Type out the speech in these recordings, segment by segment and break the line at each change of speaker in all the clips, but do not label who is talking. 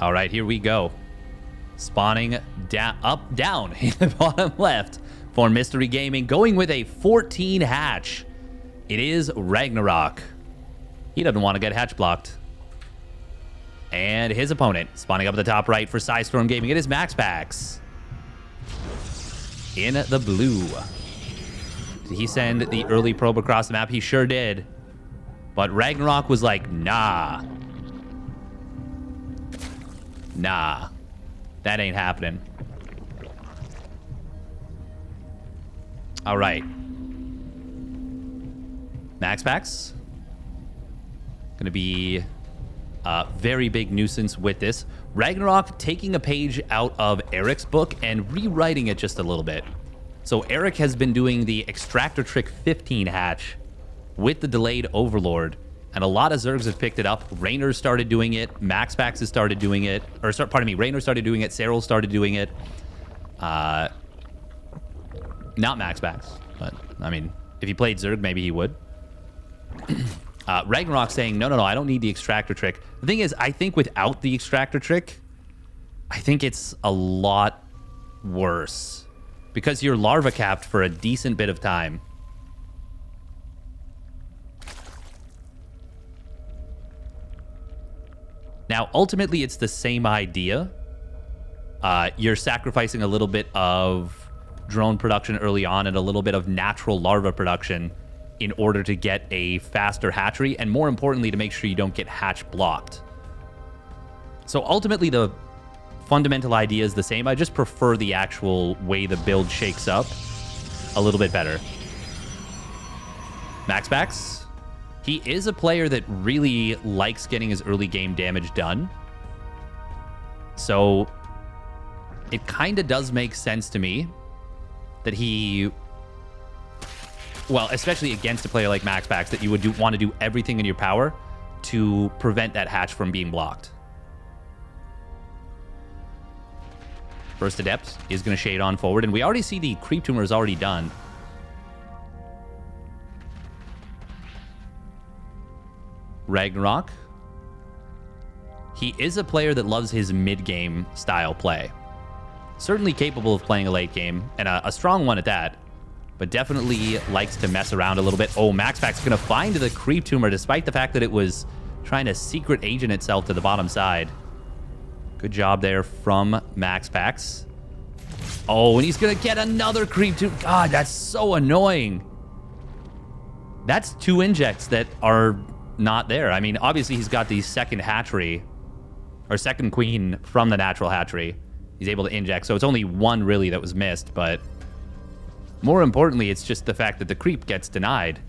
All right, here we go. Spawning down in the bottom left for Mystery Gaming, going with a 14 hatch. It is RagnaroK. He doesn't want to get hatch blocked. And his opponent, spawning up at the top right for Storm Gaming, it is MaxPax. In the blue. Did he send the early probe across the map? He sure did. But RagnaroK was like, nah. Nah. That ain't happening. All right. MaxPax. Gonna be a very big nuisance with this. RagnaroK taking a page out of Eric's book and rewriting it just a little bit. So Eric has been doing the Extractor Trick 15 hatch with the delayed Overlord. And a lot of Zergs have picked it up. Raynor started doing it. MaxPax has started doing it. Or, pardon me, Raynor started doing it. Cyril started doing it. Not MaxPax. But, I mean, if he played Zerg, maybe he would. RagnaroK saying, no, I don't need the Extractor Trick. The thing is, I think without the Extractor Trick, I think it's a lot worse. Because you're larva capped for a decent bit of time. Now, ultimately, it's the same idea. You're sacrificing a little bit of drone production early on and a little bit of natural larva production in order to get a faster hatchery, and more importantly, to make sure you don't get hatch blocked. So ultimately, the fundamental idea is the same. I just prefer the actual way the build shakes up a little bit better. MaxPax. He is a player that really likes getting his early game damage done. So it kind of does make sense to me that he, well, especially against a player like MaxPax, that you would want to do everything in your power to prevent that hatch from being blocked. First Adept is going to shade on forward, and we already see the Creep Tumor is already done. RagnaroK. He is a player that loves his mid-game style play. Certainly capable of playing a late game, and a strong one at that, but definitely likes to mess around a little bit. Oh, MaxPax going to find the Creep Tumor, despite the fact that it was trying to secret agent itself to the bottom side. Good job there from MaxPax. Oh, and he's going to get another Creep Tumor. God, that's so annoying. That's 2 injects that are not there. I mean, obviously he's got the second hatchery, or second queen from the natural hatchery. He's able to inject, so it's only 1 really that was missed, but more importantly, it's just the fact that the creep gets denied.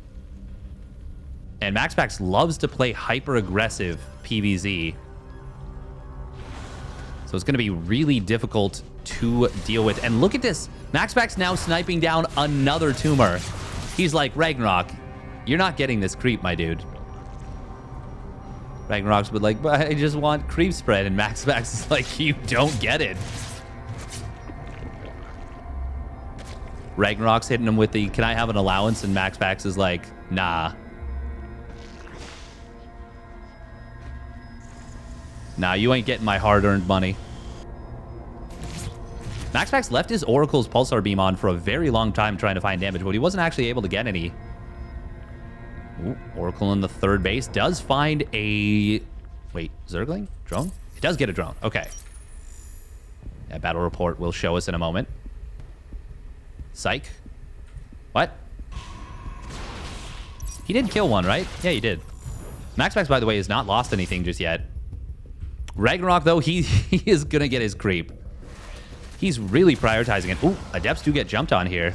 And MaxPax loves to play hyper-aggressive PvZ. So it's going to be really difficult to deal with. And look at this. MaxPax now sniping down another tumor. He's like, RagnaroK, you're not getting this creep, my dude. RagnaroK's would like, but I just want creep spread. And MaxPax is like, you don't get it. RagnaroK's hitting him with the, can I have an allowance? And MaxPax is like, nah. Nah, you ain't getting my hard-earned money. MaxPax left his Oracle's Pulsar Beam on for a very long time trying to find damage, but he wasn't actually able to get any. Ooh, Oracle in the third base does find a... Wait, Zergling? Drone? It does get a drone. Okay. That battle report will show us in a moment. Psych. What? He did kill one, right? Yeah, he did. MaxPax, by the way, has not lost anything just yet. RagnaroK, though, he is going to get his creep. He's really prioritizing it. Ooh, Adepts do get jumped on here.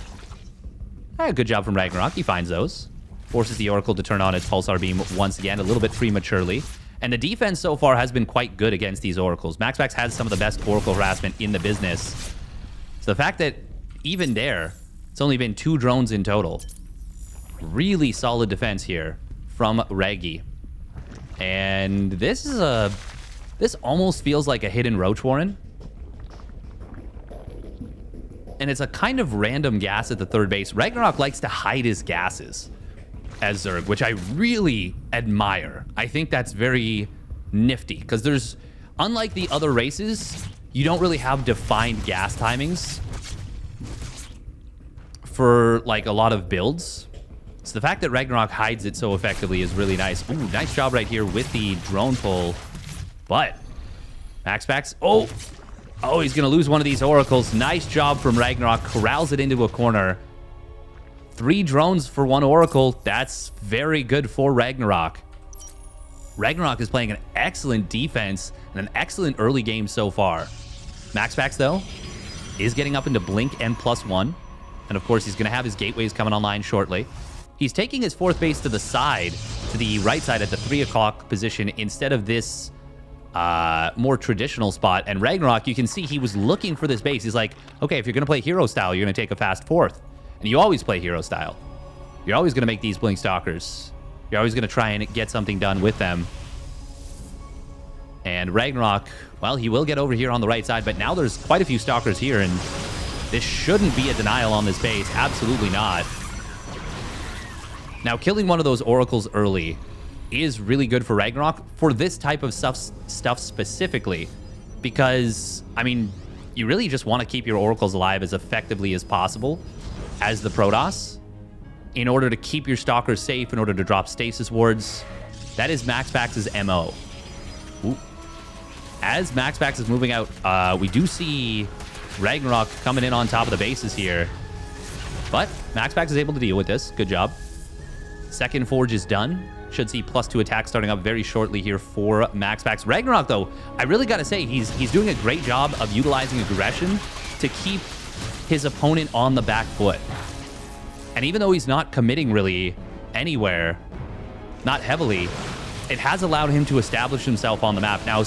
Good job from RagnaroK. He finds those. Forces the Oracle to turn on its Pulsar Beam once again, a little bit prematurely. And the defense so far has been quite good against these Oracles. MaxPax has some of the best Oracle harassment in the business. So the fact that even there, it's only been 2 drones in total. Really solid defense here from Raggy. And this is a... This almost feels like a hidden Roach Warren. And it's a kind of random gas at the third base. RagnaroK likes to hide his gases as Zerg, which I really admire. I think that's very nifty, because there's unlike the other races, you don't really have defined gas timings for like a lot of builds. So the fact that RagnaroK hides it so effectively is really nice. Ooh, nice job right here with the drone pull. But MaxPax, oh, he's going to lose one of these oracles. Nice job from RagnaroK. Corrals it into a corner. 3 drones for 1 oracle. That's very good for RagnaroK. RagnaroK is playing an excellent defense and an excellent early game so far. MaxPax, though, is getting up into blink and +1. And, of course, he's going to have his gateways coming online shortly. He's taking his 4th base to the side, to the right side at the 3 o'clock position instead of this more traditional spot. And RagnaroK, you can see he was looking for this base. He's like, okay, if you're going to play hero style, you're going to take a fast 4th. And you always play hero style. You're always going to make these blink stalkers. You're always going to try and get something done with them. And RagnaroK, well, he will get over here on the right side, but now there's quite a few stalkers here, and this shouldn't be a denial on this base. Absolutely not. Now, killing one of those oracles early is really good for RagnaroK for this type of stuff specifically, because, I mean, you really just want to keep your oracles alive as effectively as possible as the Protoss in order to keep your stalkers safe, in order to drop stasis wards. That is MaxPax's MO. Ooh. As MaxPax is moving out, we do see RagnaroK coming in on top of the bases here. But MaxPax is able to deal with this. Good job. Second Forge is done. Should see +2 attack starting up very shortly here for MaxPax. RagnaroK, though, I really got to say, he's doing a great job of utilizing aggression to keep his opponent on the back foot. And even though he's not committing really anywhere, not heavily, it has allowed him to establish himself on the map. Now,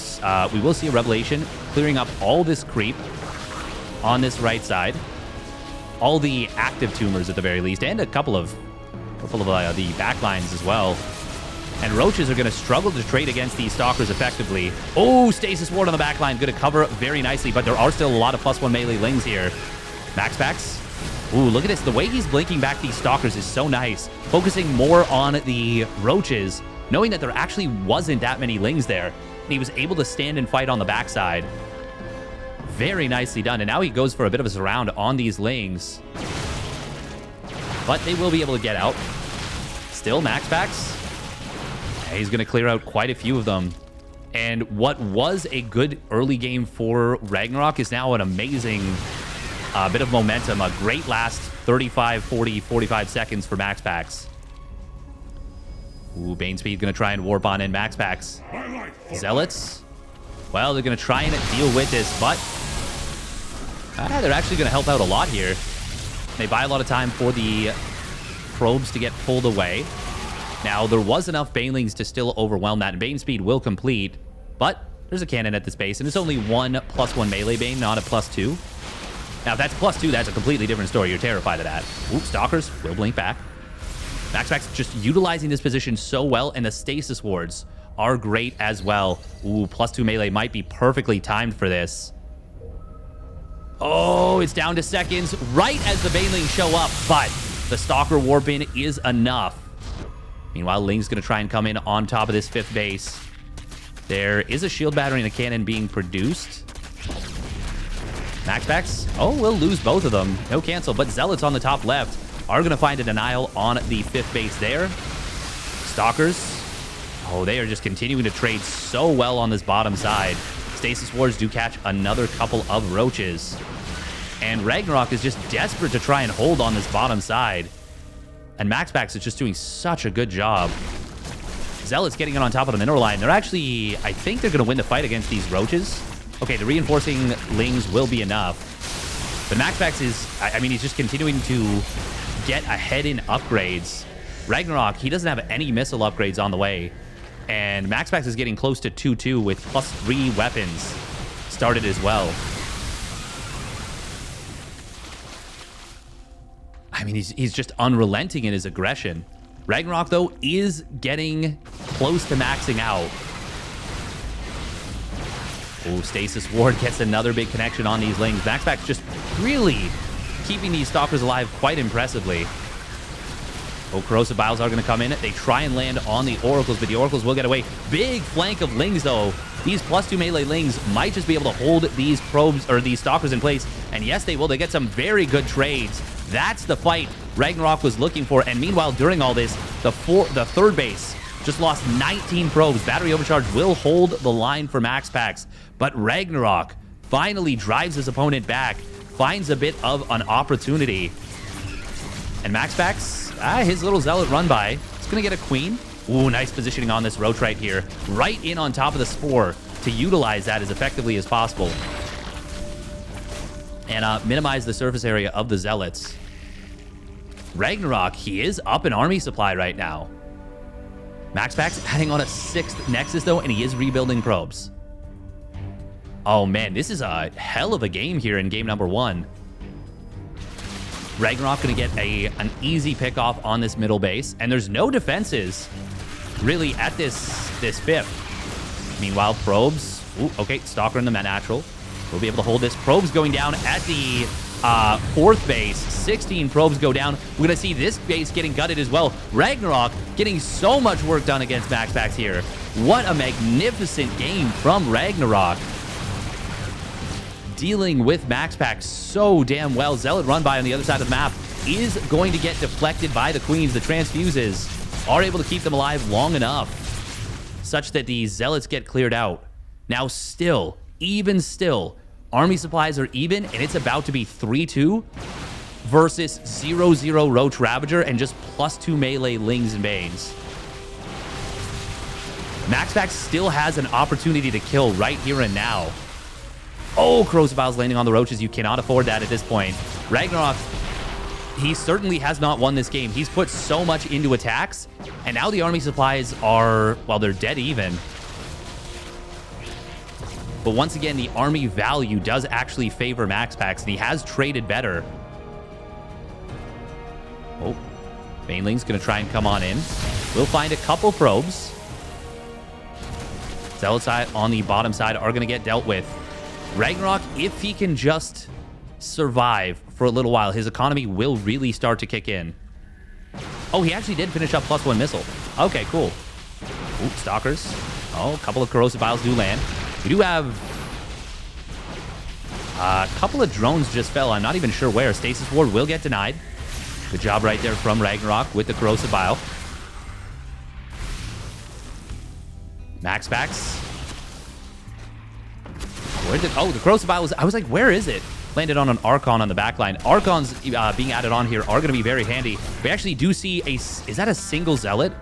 we will see a Revelation clearing up all this creep on this right side. All the active tumors at the very least, and a couple of the backlines as well. And Roaches are going to struggle to trade against these stalkers effectively. Oh, Stasis Ward on the backline. Going to cover very nicely, but there are still a lot of +1 melee lings here. MaxPax. Ooh, look at this. The way he's blinking back these stalkers is so nice. Focusing more on the Roaches, knowing that there actually wasn't that many lings there. And he was able to stand and fight on the backside. Very nicely done. And now he goes for a bit of a surround on these lings. But they will be able to get out. Still, MaxPax. He's going to clear out quite a few of them. And what was a good early game for RagnaroK is now an amazing bit of momentum. A great last 35, 40, 45 seconds for MaxPax. Ooh, Banespeed going to try and warp on in MaxPax. Zealots. Well, they're going to try and deal with this, but they're actually going to help out a lot here. They buy a lot of time for the probes to get pulled away. Now, there was enough Banelings to still overwhelm that, and Banespeed will complete, but there's a cannon at this base, and it's only one +1 melee Bane, not a +2. Now, if that's +2, that's a completely different story. You're terrified of that. Oops, Stalkers will blink back. MaxPax just utilizing this position so well, and the Stasis Wards are great as well. Ooh, +2 melee might be perfectly timed for this. Oh, it's down to seconds right as the Banelings show up, but the Stalker warp in is enough. Meanwhile, Ling's going to try and come in on top of this 5th base. There is a shield battery and a cannon being produced. MaxPax, oh, we'll lose both of them. No cancel, but Zealots on the top left are going to find a denial on the 5th base there. Stalkers, oh, they are just continuing to trade so well on this bottom side. Stasis Wards do catch another couple of Roaches. And RagnaroK is just desperate to try and hold on this bottom side. And MaxPax is just doing such a good job. Zealots getting it on top of the mineral line. They're actually, I think they're going to win the fight against these Roaches. Okay, the reinforcing Lings will be enough. But MaxPax is, I mean, he's just continuing to get ahead in upgrades. RagnaroK, he doesn't have any missile upgrades on the way. And MaxPax is getting close to 2-2 with +3 weapons started as well. I mean, he's just unrelenting in his aggression. RagnaroK, though, is getting close to maxing out. Oh, Stasis Ward gets another big connection on these Lings. MaxPax just really keeping these Stalkers alive quite impressively. Oh, Corrosive Biles are going to come in. They try and land on the Oracles, but the Oracles will get away. Big flank of Lings, though, these +2 melee lings might just be able to hold these probes or these stalkers in place. And yes, they will. They get some very good trades. That's the fight RagnaroK was looking for. And meanwhile, during all this, the third base just lost 19 probes. Battery overcharge will hold the line for MaxPax, but RagnaroK finally drives his opponent back, finds a bit of an opportunity. And MaxPax, his little zealot run by, it's going to get a queen. Ooh, nice positioning on this roach right here. Right in on top of the spore to utilize that as effectively as possible. And minimize the surface area of the zealots. RagnaroK, he is up in army supply right now. MaxPax adding on a 6th Nexus, though, and he is rebuilding probes. Oh, man, this is a hell of a game here in game number 1. RagnaroK going to get an easy pick-off on this middle base, and there's no defenses, really, at this 5th. Meanwhile, probes. Ooh, okay, Stalker in the natural. We'll be able to hold this. Probes going down at the 4th base. 16 probes go down. We're going to see this base getting gutted as well. RagnaroK getting so much work done against MaxPax here. What a magnificent game from RagnaroK. Dealing with MaxPax so damn well. Zealot run by on the other side of the map is going to get deflected by the queens. The transfuses are able to keep them alive long enough such that the zealots get cleared out. Now still, even still, army supplies are even, and it's about to be 3-2 versus 0-0 Roach Ravager and just +2 melee Lings and Banes. MaxPax still has an opportunity to kill right here and now. Oh, Crozabile's landing on the Roaches. You cannot afford that at this point. RagnaroK, he certainly has not won this game. He's put so much into attacks, and now the army supplies are, well, they're dead even. But once again, the army value does actually favor MaxPax, and he has traded better. Oh, Baneling's going to try and come on in. We'll find a couple probes. Zealot side on the bottom side are going to get dealt with. RagnaroK, if he can just survive for a little while, his economy will really start to kick in. Oh, he actually did finish up +1 missile. Okay, cool. Ooh, Stalkers. Oh, a couple of Corrosive Vials do land. We do have a couple of drones just fell. I'm not even sure where. Stasis Ward will get denied. Good job right there from RagnaroK with the Corrosive Vial. MaxPax. Where did... Oh, the Corrosive Vial was... I was like, where is it? Landed on an Archon on the back line. Archons being added on here are going to be very handy. We actually do see a... Is that a single Zealot?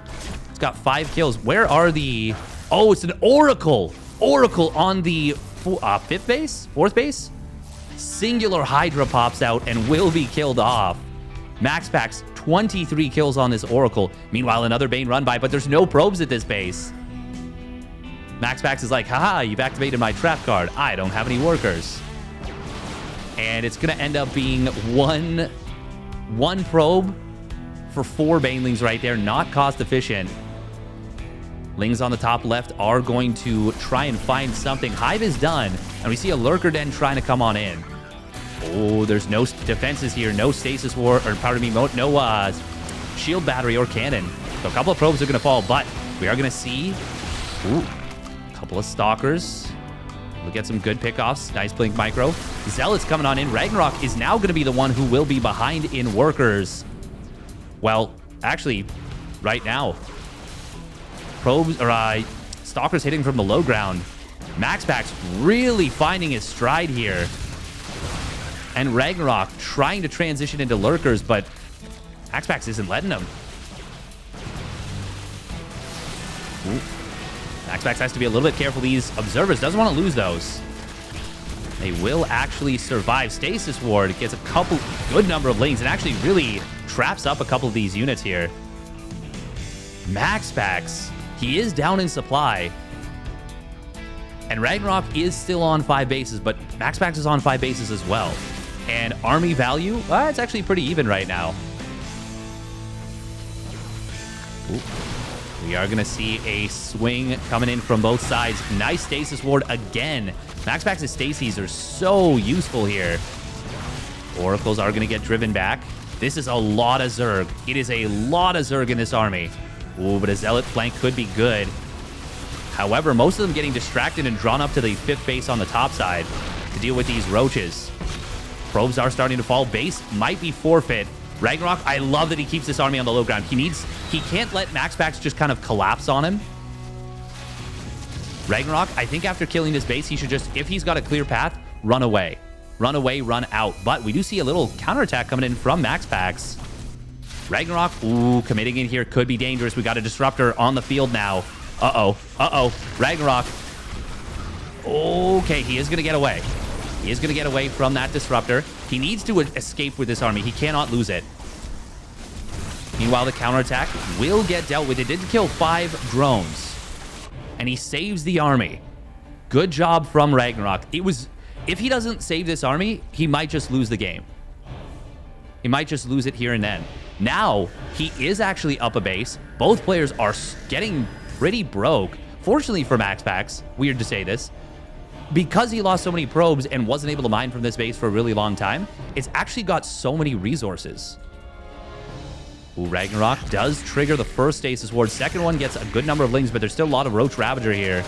It's got 5 kills. Where are the... Oh, it's an Oracle. Oracle on the 5th base? 4th base? Singular Hydra pops out and will be killed off. MaxPax, 23 kills on this Oracle. Meanwhile, another Bane run by, but there's no probes at this base. MaxPax is like, haha, you've activated my trap card. I don't have any workers. And it's going to end up being one probe for 4 Banelings right there. Not cost efficient. Lings on the top left are going to try and find something. Hive is done, and we see a Lurker Den trying to come on in. Oh, there's no defenses here. No Stasis Ward, or pardon me, no shield battery or cannon. So a couple of probes are going to fall, but we are going to see... Ooh. Couple of Stalkers. We'll get some good pickoffs. Nice Blink Micro. Zealot's coming on in. RagnaroK is now going to be the one who will be behind in workers. Well, actually, right now. Probes, or Stalkers hitting from the low ground. MaxPax really finding his stride here. And RagnaroK trying to transition into lurkers, but MaxPax isn't letting him. Ooh. MaxPax has to be a little bit careful. These observers doesn't want to lose those. They will actually survive. Stasis Ward gets a good number of lanes and actually really traps up a couple of these units here. MaxPax, he is down in supply. And RagnaroK is still on 5 bases, but MaxPax is on 5 bases as well. And army value, it's actually pretty even right now. Ooh. We are going to see a swing coming in from both sides. Nice Stasis Ward again. MaxPax's Stacies are so useful here. Oracles are going to get driven back. This is a lot of Zerg. It is a lot of Zerg in this army. Ooh, but a Zealot flank could be good. However, most of them getting distracted and drawn up to the 5th base on the top side to deal with these roaches. Probes are starting to fall. Base might be forfeit. RagnaroK, I love that he keeps this army on the low ground. He can't let MaxPax just kind of collapse on him. RagnaroK, I think after killing this base, he should just, if he's got a clear path, run away. Run away, run out. But we do see a little counterattack coming in from MaxPax. RagnaroK, ooh, committing in here could be dangerous. We got a disruptor on the field now. Uh-oh. Uh-oh. RagnaroK. Okay, he is going to get away. He is going to get away from that disruptor. He needs to escape with this army. He cannot lose it. Meanwhile, the counterattack will get dealt with. It did kill 5 drones. And he saves the army. Good job from RagnaroK. If he doesn't save this army, he might just lose the game. He might just lose it here and then. Now, he is actually up a base. Both players are getting pretty broke. Fortunately for MaxPax, weird to say this, because he lost so many probes and wasn't able to mine from this base for a really long time, it's actually got so many resources. Ooh, RagnaroK does trigger the first stasis ward. Second one gets a good number of lings, but there's still a lot of Roach Ravager here.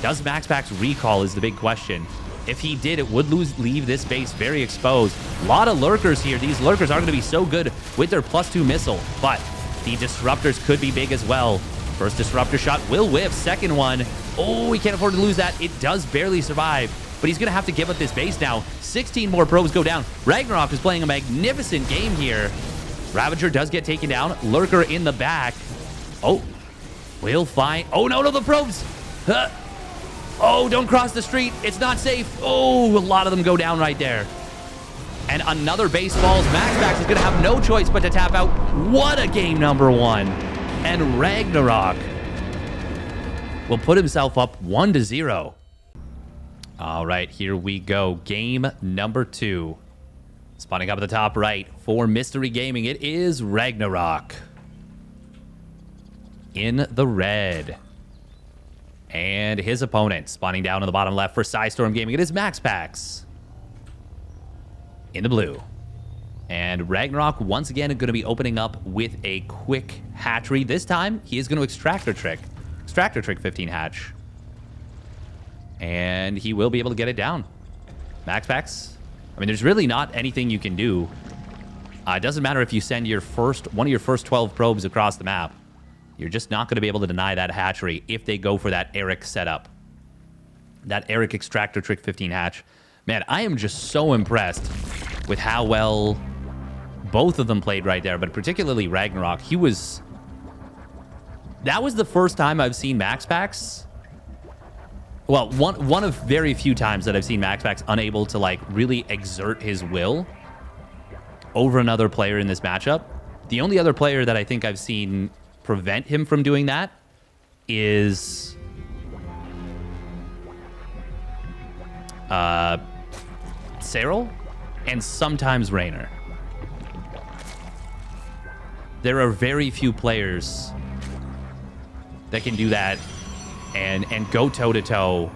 Does MaxPax recall is the big question. If he did, it would leave this base very exposed. A lot of lurkers here. These lurkers aren't going to be so good with their +2 missile, but the disruptors could be big as well. First disruptor shot will whiff. Second one, oh, he can't afford to lose that. It does barely survive, but he's going to have to give up this base now. 16 more probes go down. RagnaroK is playing a magnificent game here. Ravager does get taken down. Lurker in the back. Oh, we'll find... Oh, no, the probes. Oh, don't cross the street. It's not safe. Oh, a lot of them go down right there. And another base falls. MaxPax is going to have no choice but to tap out. What a game number 1. And RagnaroK will put himself up 1-0. All right, here we go. Game number 2. Spawning up at the top right for Mystery Gaming, it is RagnaroK in the red. And his opponent spawning down in the bottom left for Storm Gaming, it is MaxPax in the blue. And RagnaroK once again is going to be opening up with a quick hatchery. This time, he is going to Extractor Trick 15 hatch. And he will be able to get it down. MaxPax, I mean, there's really not anything you can do. It doesn't matter if you send one of your first 12 probes across the map. You're just not going to be able to deny that hatchery if they go for that Eric setup. That Eric Extractor Trick 15 hatch. Man, I am just so impressed with how well both of them played right there, but particularly RagnaroK. That was the first time I've seen MaxPax. Well, one of very few times that I've seen MaxPax unable to, like, really exert his will over another player in this matchup. The only other player that I think I've seen prevent him from doing that is Cyril and sometimes Raynor. There are very few players that can do that and go toe-to-toe.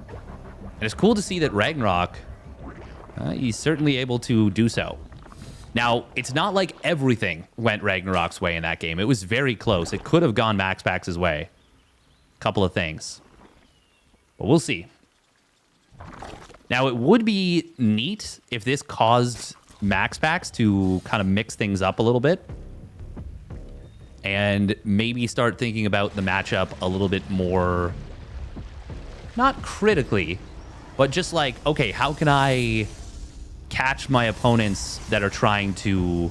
And it's cool to see that RagnaroK, he's certainly able to do so. Now, it's not like everything went RagnaroK's way in that game. It was very close. It could have gone MaxPax's way. Couple of things. But we'll see. Now, it would be neat if this caused MaxPax to kind of mix things up a little bit and maybe start thinking about the matchup a little bit more, not critically, but just like, okay, how can I catch my opponents that are trying to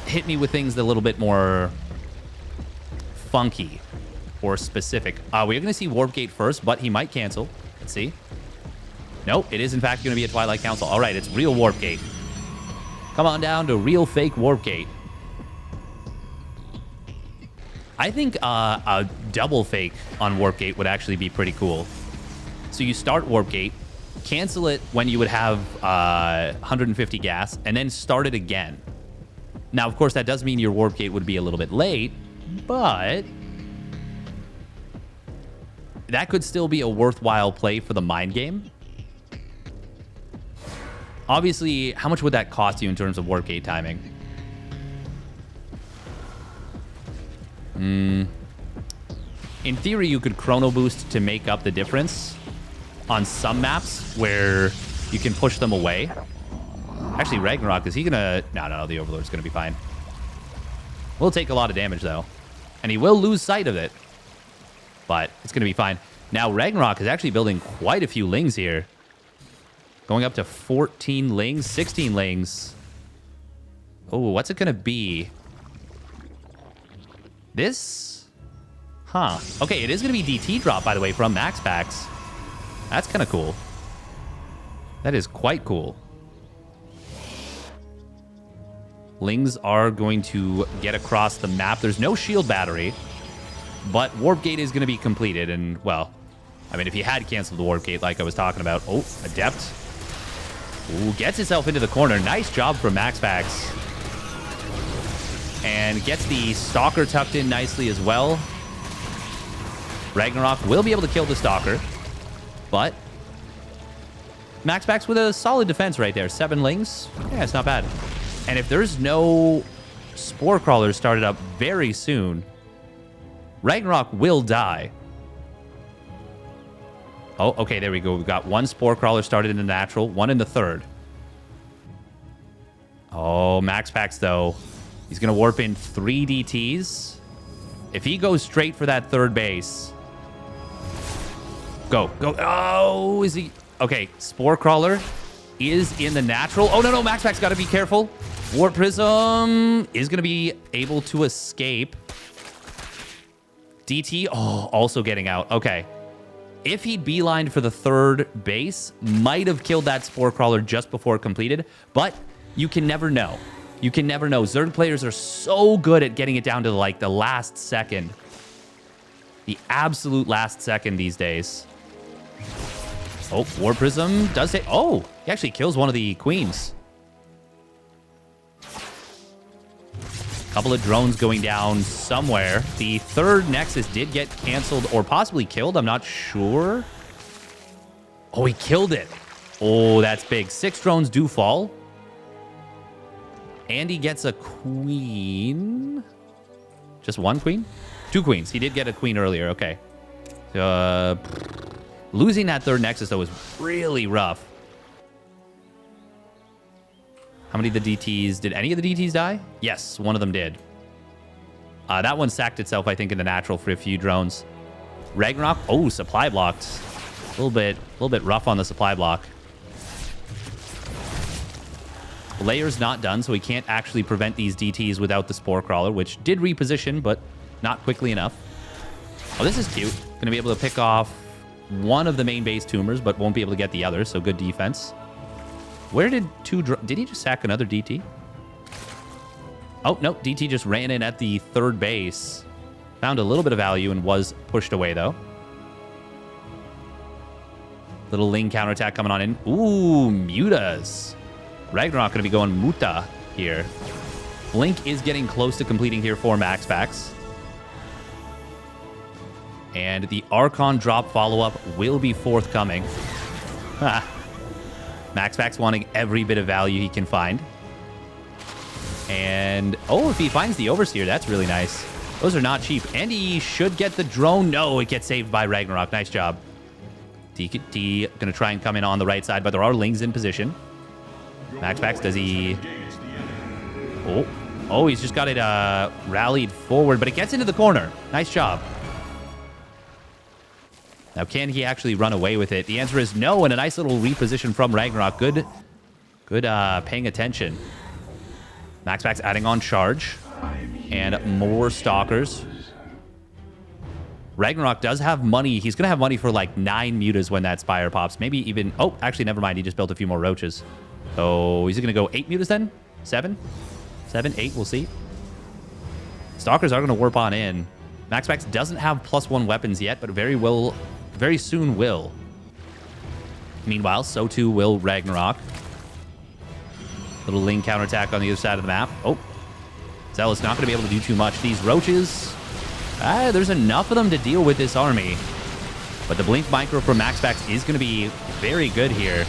hit me with things that are a little bit more funky or specific. We're going to see Warp Gate first, but he might cancel. Let's see. Nope, it is in fact going to be a Twilight Council. All right, it's real Warp Gate. Come on down to real fake Warp Gate. I think a double fake on Warp Gate would actually be pretty cool. So you start Warp Gate, cancel it when you would have 150 gas, and then start it again. Now, of course, that does mean your Warp Gate would be a little bit late, but that could still be a worthwhile play for the mind game. Obviously, how much would that cost you in terms of Warp Gate timing? In theory, you could chrono boost to make up the difference on some maps where you can push them away. Actually, RagnaroK, is he gonna... No, the Overlord's gonna be fine. Will take a lot of damage, though. And he will lose sight of it. But it's gonna be fine. Now, RagnaroK is actually building quite a few Lings here. Going up to 14 Lings, 16 Lings. Oh, what's it gonna be? This? Huh. Okay, it is gonna be DT drop, by the way, from MaxPax. That's kind of cool. That is quite cool. Lings are going to get across the map. There's no shield battery, but Warp Gate is going to be completed. And, well, I mean, if he had canceled the Warp Gate like I was talking about. Oh, Adept. Ooh, gets himself into the corner. Nice job from MaxPax. And gets the Stalker tucked in nicely as well. RagnaroK will be able to kill the Stalker. But MaxPax with a solid defense right there. 7 Lings. Yeah, it's not bad. And if there's no Spore Crawlers started up very soon, RagnaroK will die. Oh, okay, there we go. We've got 1 Spore Crawler started in the natural, 1 in the third. Oh, MaxPax, though. He's going to warp in 3 DTs. If he goes straight for that third base... Go. Oh, is he... Okay, Spore Crawler is in the natural. Oh, no, MaxPax got to be careful. Warp Prism is going to be able to escape. DT, oh, also getting out. Okay. If he'd beelined for the third base, might have killed that Spore Crawler just before it completed, but you can never know. You can never know. Zerg players are so good at getting it down to, like, the last second. The absolute last second these days. Oh, Warp Prism does hit. Oh, he actually kills one of the queens. Couple of drones going down somewhere. The third Nexus did get canceled or possibly killed. I'm not sure. Oh, he killed it. Oh, that's big. 6 drones do fall. And he gets a queen. Just 1 queen? 2 queens. He did get a queen earlier. Okay. Losing that third Nexus, though, is really rough. How many of the DTs... Did any of the DTs die? Yes, one of them did. That one sacked itself, I think, in the natural for a few drones. RagnaroK... Oh, supply blocked. A little bit rough on the supply block. Layer's not done, so he can't actually prevent these DTs without the Spore Crawler, which did reposition, but not quickly enough. Oh, this is cute. Going to be able to pick off one of the main base tumors, but won't be able to get the other, so good defense. Where did did he just sack another DT? Oh, no, DT just ran in at the third base. Found a little bit of value and was pushed away, though. Little Ling counterattack coming on in. Ooh, Mutas. RagnaroK going to be going Muta here. Blink is getting close to completing here for MaxPax. And the Archon drop follow-up will be forthcoming. MaxPax wanting every bit of value he can find. And, oh, if he finds the Overseer, that's really nice. Those are not cheap. And he should get the drone. No, it gets saved by RagnaroK. Nice job. DT going to try and come in on the right side, but there are Lings in position. MaxPax, does he... Oh, he's just got it rallied forward, but it gets into the corner. Nice job. Now, can he actually run away with it? The answer is no, and a nice little reposition from RagnaroK. Good paying attention. MaxPax adding on charge. And more Stalkers. RagnaroK does have money. He's going to have money for like 9 Mutas when that Spire pops. Maybe even... Oh, actually, never mind. He just built a few more Roaches. So, is he going to go 8 Mutas then? 7? 7, 8, we'll see. Stalkers are going to warp on in. MaxPax doesn't have +1 weapons yet, but very soon will. Meanwhile, so too will RagnaroK. Little Ling counterattack on the other side of the map. Oh, Zealot's not going to be able to do too much. These Roaches, there's enough of them to deal with this army. But the Blink Micro from MaxPax is going to be very good here.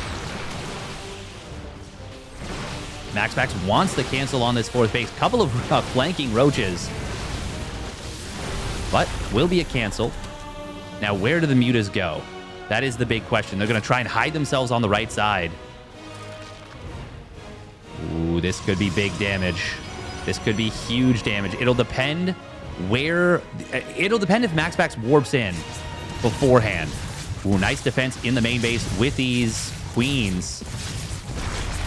MaxPax wants to cancel on this 4th base. Couple of flanking Roaches. will be a cancel. Now, where do the mutas go? That is the big question. They're going to try and hide themselves on the right side. Ooh, this could be big damage. This could be huge damage. It'll depend where... It'll depend if MaxPax warps in beforehand. Ooh, nice defense in the main base with these queens.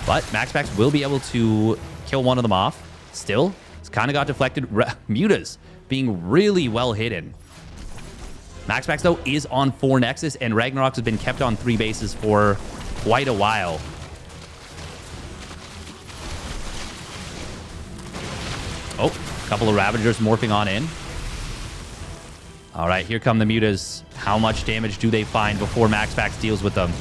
But MaxPax will be able to kill one of them off. Still, it's kind of got deflected. Mutas being really well hidden. MaxPax, though, is on 4 Nexus, and RagnaroK has been kept on 3 bases for quite a while. Oh, a couple of Ravagers morphing on in. All right, here come the mutas. How much damage do they find before MaxPax deals with them?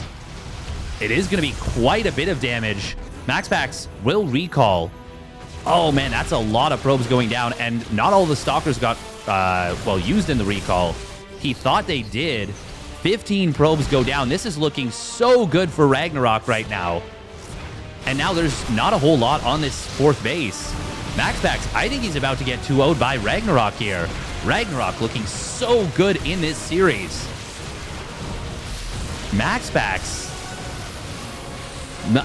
It is going to be quite a bit of damage. MaxPax will recall. Oh, man, that's a lot of probes going down, and not all the Stalkers got, well, used in the recall. He thought they did. 15 probes go down. This is looking so good for RagnaroK right now. And now there's not a whole lot on this 4th base. MaxPax, I think he's about to get 2-0'd by RagnaroK here. RagnaroK looking so good in this series. MaxPax,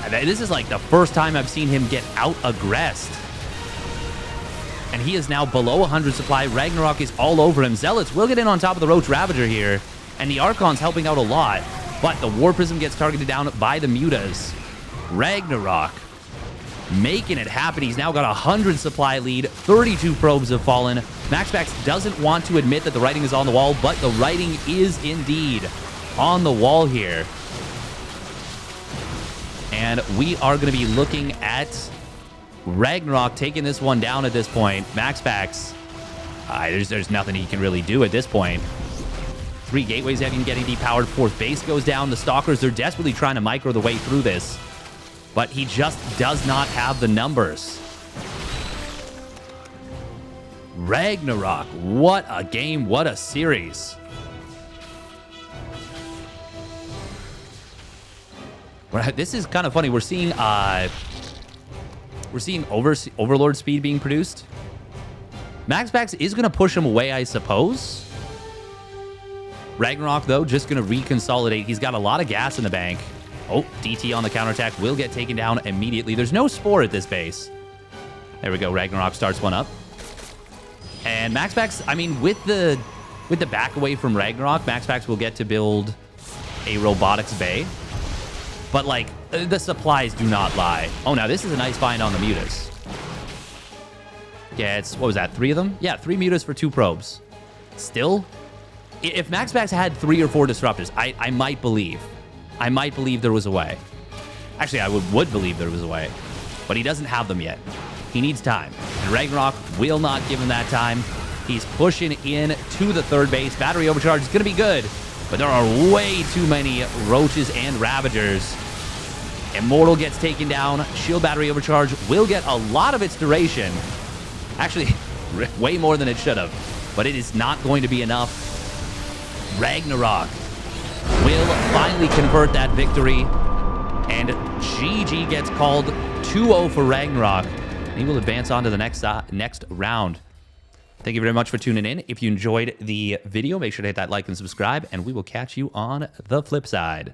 this is like the first time I've seen him get out-aggressed. And he is now below 100 supply. RagnaroK is all over him. Zealots will get in on top of the Roach Ravager here. And the Archon's helping out a lot. But the War Prism gets targeted down by the mutas. RagnaroK making it happen. He's now got a 100 supply lead. 32 probes have fallen. MaxPax doesn't want to admit that the writing is on the wall, but the writing is indeed on the wall here. And we are going to be looking at RagnaroK taking this one down at this point. MaxPax, there's nothing he can really do at this point. 3 gateways having getting depowered. 4th base goes down. The Stalkers, they're desperately trying to micro the way through this. But he just does not have the numbers. RagnaroK, what a game, what a series. This is kind of funny. We're seeing Overlord speed being produced. MaxPax is going to push him away, I suppose. RagnaroK, though, just going to reconsolidate. He's got a lot of gas in the bank. Oh, DT on the counterattack will get taken down immediately. There's no Spore at this base. There we go. RagnaroK starts one up. And MaxPax, I mean, with the back away from RagnaroK, MaxPax will get to build a robotics bay. But, like, the supplies do not lie. Oh, now this is a nice find on the mutas. Yeah, it's, what was that, 3 of them? Yeah, 3 mutas for 2 probes. Still, if MaxPax had 3 or 4 disruptors, I might believe. I might believe there was a way. Actually, I would believe there was a way. But he doesn't have them yet. He needs time. And RagnaroK will not give him that time. He's pushing in to the 3rd base. Battery overcharge is going to be good. But there are way too many Roaches and Ravagers. Immortal gets taken down. Shield battery overcharge will get a lot of its duration. Actually, way more than it should have. But it is not going to be enough. RagnaroK will finally convert that victory. And GG gets called 2-0 for RagnaroK. And he will advance on to the next round. Thank you very much for tuning in. If you enjoyed the video, make sure to hit that like and subscribe. And we will catch you on the flip side.